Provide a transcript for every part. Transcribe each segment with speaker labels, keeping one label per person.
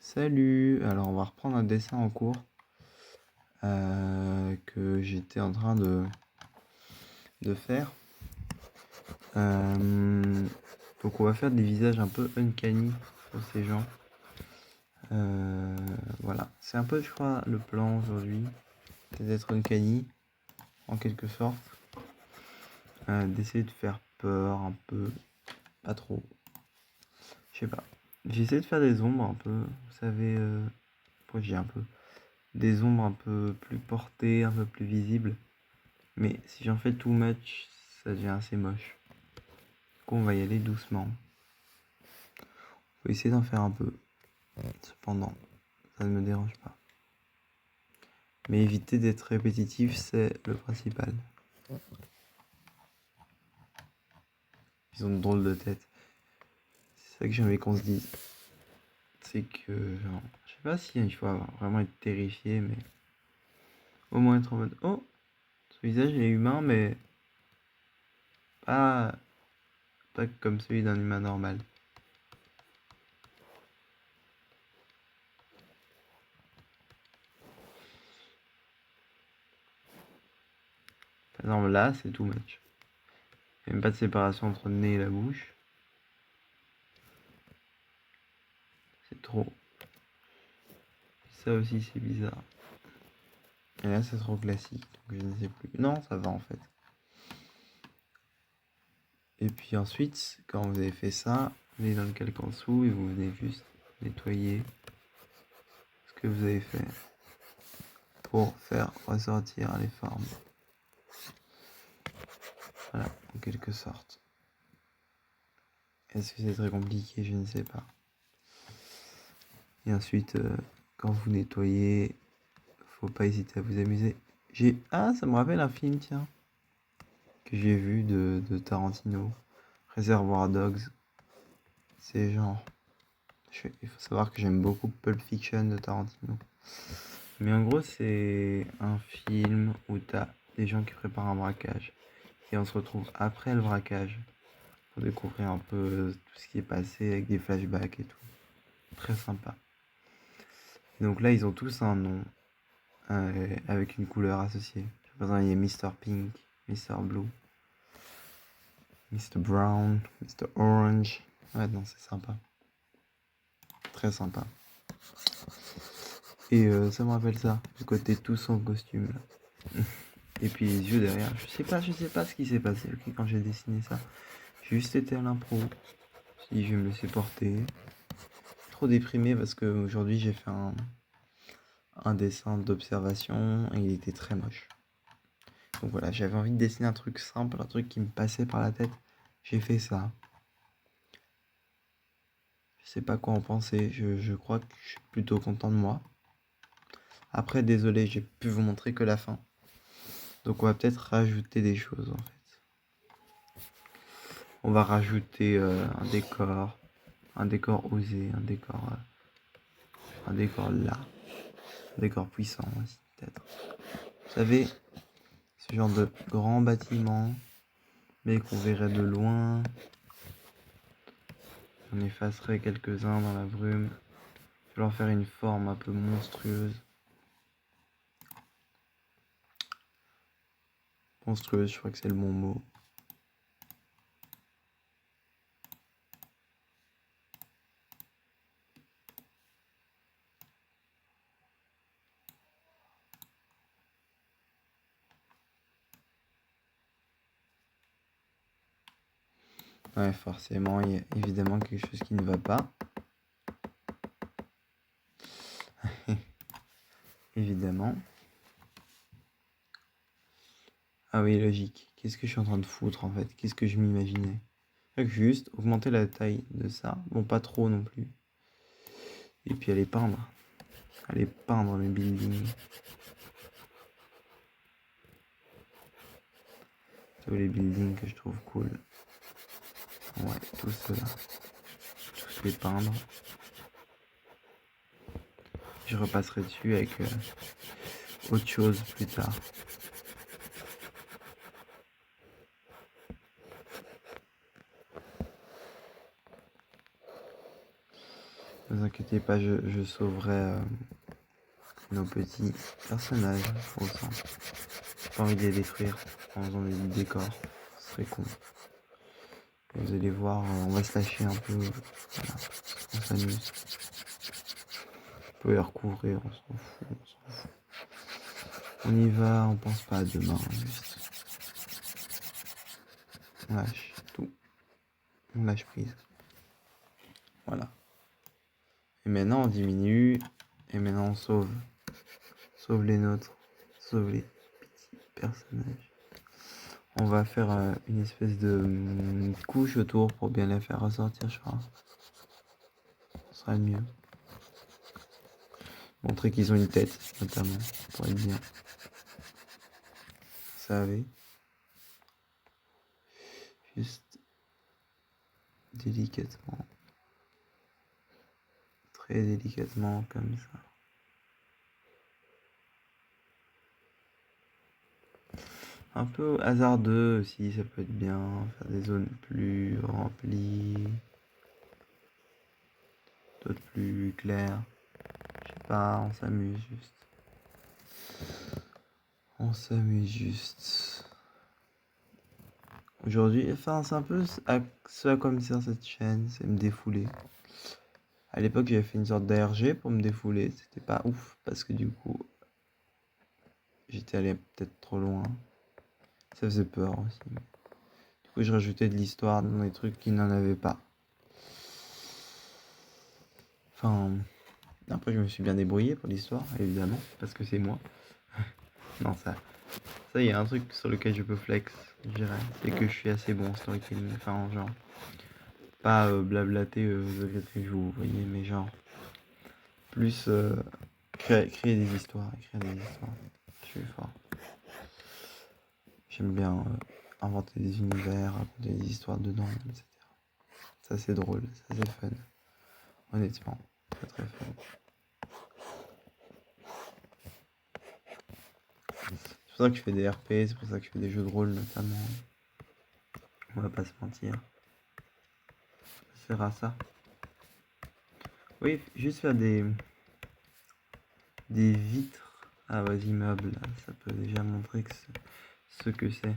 Speaker 1: Salut! Alors on va reprendre un dessin en cours que j'étais en train de faire. Donc on va faire des visages un peu uncanny pour ces gens. Voilà, c'est un peu je crois le plan aujourd'hui, c'est d'être uncanny en quelque sorte. D'essayer de faire peur un peu, pas trop. Je sais pas. J'ai essayé de faire des ombres un peu, vous savez, pourquoi je dis un peu? Des ombres un peu plus portées, un peu plus visibles. Mais si j'en fais too much, ça devient assez moche. Du coup, on va y aller doucement. Faut essayer d'en faire un peu. Cependant, ça ne me dérange pas. Mais éviter d'être répétitif, c'est le principal. Ils ont de drôles de tête. C'est ça que j'aimerais qu'on se dise. C'est que, genre, je sais pas si il faut vraiment être terrifié, mais au moins être en mode, oh, ce visage il est humain, mais pas, pas comme celui d'un humain normal. Par exemple, là, c'est too much. Il n'y a même pas de séparation entre le nez et la bouche. C'est trop. Ça aussi, c'est bizarre. Et là, c'est trop classique, donc je ne sais plus. Non, ça va en fait. Et puis ensuite, quand vous avez fait ça, vous allez dans le calque en dessous et vous venez juste nettoyer ce que vous avez fait pour faire ressortir les formes. Voilà, en quelque sorte. Est-ce que c'est très compliqué? Je ne sais pas. Et ensuite, quand vous nettoyez, faut pas hésiter à vous amuser. Ah, ça me rappelle un film, tiens, que j'ai vu de Tarantino, Reservoir Dogs. C'est genre... Il faut savoir que j'aime beaucoup Pulp Fiction de Tarantino. Mais en gros, c'est un film où t'as des gens qui préparent un braquage. Et on se retrouve après le braquage pour découvrir un peu tout ce qui est passé avec des flashbacks et tout. Très sympa. Et donc là, ils ont tous un nom avec une couleur associée. Par exemple, il y a Mr. Pink, Mr. Blue, Mr. Brown, Mr. Orange. Ouais, non, c'est sympa. Très sympa. Et ça me rappelle ça, le côté tous en costume là. Et puis les yeux derrière. Je sais pas ce qui s'est passé quand j'ai dessiné ça. J'ai juste été à l'impro. Si je me laissais porter. Trop déprimé parce que aujourd'hui j'ai fait un dessin d'observation et il était très moche. Donc voilà, j'avais envie de dessiner un truc simple, un truc qui me passait par la tête. J'ai fait ça. Je sais pas quoi en penser. Je crois que je suis plutôt content de moi. Après, désolé, j'ai pu vous montrer que la fin. Donc on va peut-être rajouter des choses en fait. On va rajouter un décor osé, un décor là, un décor puissant aussi peut-être. Vous savez, ce genre de grand bâtiment, mais qu'on verrait de loin. On effacerait quelques-uns dans la brume. Je vais leur faire une forme un peu monstrueuse. Monstrueuse, je crois que c'est le bon mot. Ouais, forcément, il y a évidemment quelque chose qui ne va pas. Évidemment. Ah oui, logique. Qu'est-ce que je suis en train de foutre en fait? Qu'est-ce que je m'imaginais? Juste augmenter la taille de ça. Bon, pas trop non plus. Et puis aller peindre. Aller peindre mes buildings. Tous les buildings que je trouve cool. Ouais, tous ceux-là. Tous les peindre. Je repasserai dessus avec autre chose plus tard. Dans inquiétez pas, je sauverai nos petits personnages au centre. J'ai pas envie de les détruire en faisant des décors. Ce serait con. Vous allez voir, on va se lâcher un peu. Voilà, on s'amuse. On peut les recouvrir, on s'en fout, on s'en fout. On y va, on pense pas à demain, juste. On lâche tout. On lâche prise. Voilà. Et maintenant on diminue. Et maintenant on sauve. Sauve les nôtres. Sauve les petits personnages. On va faire une espèce de couche autour pour bien les faire ressortir, je crois. Ce sera le mieux. Montrer qu'ils ont une tête, notamment, pour être bien. Vous savez. Juste délicatement. Très délicatement, comme ça. Un peu hasardeux aussi, ça peut être bien. Faire des zones plus remplies. D'autres plus claires. Je sais pas, on s'amuse juste. On s'amuse juste. Aujourd'hui, enfin, c'est un peu ce à quoi me sert cette chaîne, c'est me défouler. À l'époque, j'avais fait une sorte d'ARG pour me défouler. C'était pas ouf, parce que du coup, j'étais allé peut-être trop loin. Ça faisait peur aussi. Du coup, je rajoutais de l'histoire dans des trucs qui n'en avaient pas. Enfin, après, je me suis bien débrouillé pour l'histoire, évidemment, parce que c'est moi. Non, ça, il y a un truc sur lequel je peux flex, je dirais. C'est que je suis assez bon en storytelling. Enfin, genre, pas blablater vous voyez, mais genre, plus créer des histoires, écrire des histoires. Je suis fort. J'aime bien inventer des univers, raconter des histoires dedans, etc. Ça c'est drôle, ça c'est fun. Honnêtement, très très fun. C'est pour ça que je fais des RP, c'est pour ça que je fais des jeux de rôle notamment. On va pas se mentir. Ça sert à ça. Oui, juste faire des vitres à vos immeubles, ça peut déjà montrer que ce que c'est.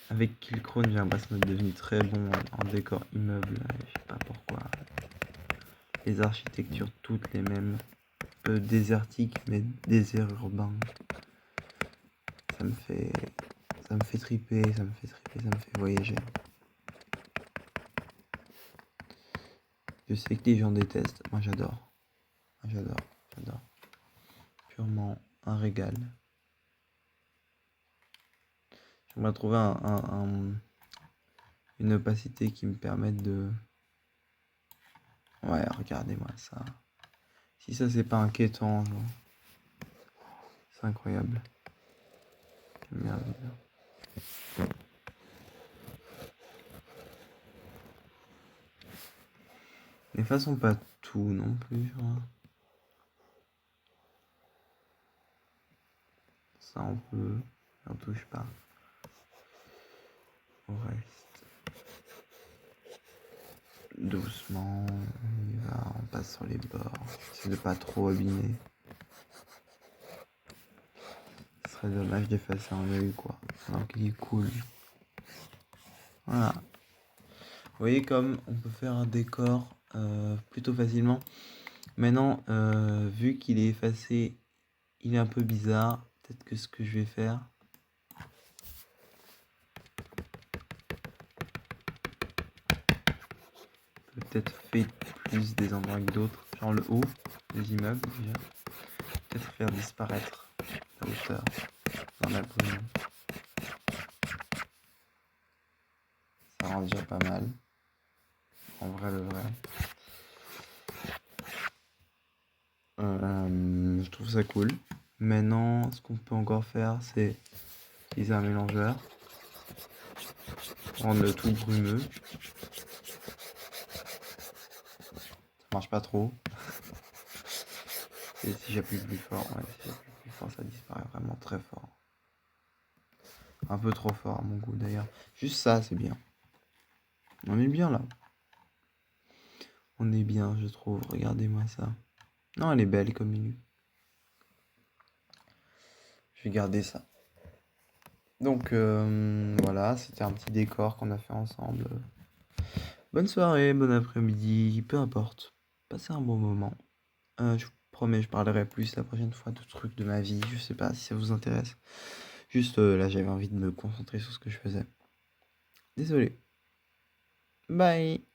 Speaker 1: Avec Killcrone, j'ai l'impression d'être devenu très bon en décor immeuble. Je sais pas pourquoi. Les architectures toutes les mêmes. Désertiques, mais désert urbain. Ça me fait triper, ça me fait voyager. Je sais que les gens détestent, moi j'adore. J'adore. Purement un régal. J'aimerais trouver une opacité qui me permette de... Ouais, regardez-moi ça. Si ça c'est pas inquiétant, genre. C'est incroyable. Quelle merveille. N'effaçons pas tout non plus, genre. Ça on peut, on touche pas. On reste doucement, on y va, on passe sur les bords. J'essaie de pas trop abîmer. Ce serait dommage d'effacer un œil quoi, alors qu'il est cool. Voilà. Vous voyez comme on peut faire un décor plutôt facilement. Maintenant, vu qu'il est effacé, il est un peu bizarre. Peut-être que ce que je vais faire, peut-être fait plus des endroits que d'autres, genre le haut des immeubles déjà. Peut-être faire disparaître la hauteur dans la brume. Ça rend déjà pas mal. En vrai, le vrai. Je trouve ça cool. Maintenant, ce qu'on peut encore faire, c'est utiliser un mélangeur. Rendre tout brumeux. Ça marche pas trop. Et si j'appuie plus fort, ouais, si j'appuie plus fort, ça disparaît vraiment très fort. Un peu trop fort à mon goût d'ailleurs. Juste ça, c'est bien. On est bien là. On est bien, je trouve. Regardez-moi ça. Non, elle est belle comme une. Je vais garder ça. Donc voilà, c'était un petit décor qu'on a fait ensemble. Bonne soirée, bon après-midi, peu importe. Passez un bon moment. Je vous promets, je parlerai plus la prochaine fois de trucs de ma vie. Je sais pas si ça vous intéresse. Juste là, j'avais envie de me concentrer sur ce que je faisais. Désolé. Bye.